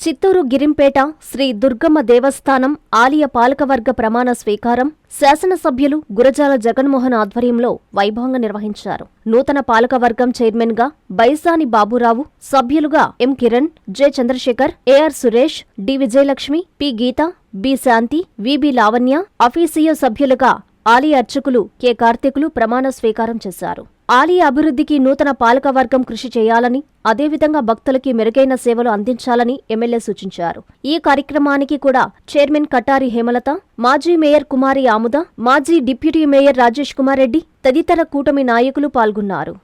చిత్తూరు గిరింపేట శ్రీ దుర్గమ్మ దేవస్థానం ఆలయ పాలకవర్గ ప్రమాణ స్వీకారం శాసనసభ్యులు గురజాల జగన్మోహన్ ఆధ్వర్యంలో వైభవంగా నిర్వహించారు. నూతన పాలకవర్గం చైర్మన్ గా బైసాని బాబురావు, సభ్యులుగా M Kiran, J Chandrashekar, AR Suresh, D Vijayalakshmi, P Geetha, B Shanti, VB Lavanya, అఫీసియో సభ్యులుగా ఆలయ అర్చకులు కె కార్తీకులు ప్రమాణ స్వీకారం చేశారు. ఆలయ అభివృద్ధికి నూతన పాలకవర్గం కృషి చేయాలని, అదేవిధంగా భక్తులకి మెరుగైన సేవలు అందించాలని ఎమ్మెల్యే సూచించారు. ఈ కార్యక్రమానికి కూడా చైర్మన్ కటారి హేమలత, మాజీ మేయర్ కుమారి ఆముద, మాజీ డిప్యూటీ మేయర్ రాజేష్ కుమార్ రెడ్డి తదితర కూటమి నాయకులు పాల్గొన్నారు.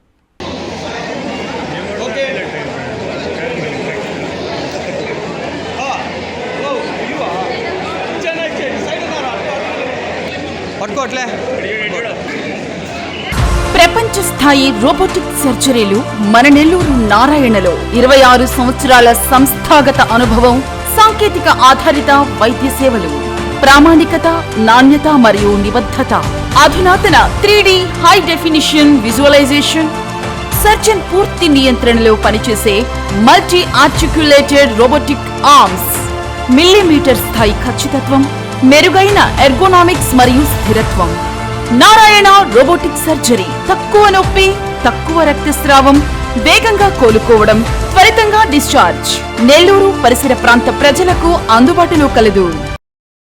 ప్రపంచ స్థాయి రోబోటిక్ సర్జరీలు మన నెల్లూరు నారాయణలో 26 సంవత్సరాల సంస్థాగత అనుభవం, సాంకేతిక ఆధారిత వైద్య సేవలు, ప్రామాణికత, నాణ్యత మరియు నిబద్ధత, అధునాతన 3D high definition visualisation, surgeon పూర్తి నియంత్రణలో పనిచేసే multi articulated robotic arms, millimetre స్థాయి ఖచ్చితత్వం, మెరుగైన ఎర్గోనామిక్స్ మరియు స్థిరత్వం. Narayana robotic surgery. తక్కువ నొప్పి, తక్కువ రక్తస్రావం, వేగంగా కోలుకోవడం, త్వరితంగా డిశ్చార్జ్. నెల్లూరు పరిసర ప్రాంత ప్రజలకు అందుబాటులో కలదు.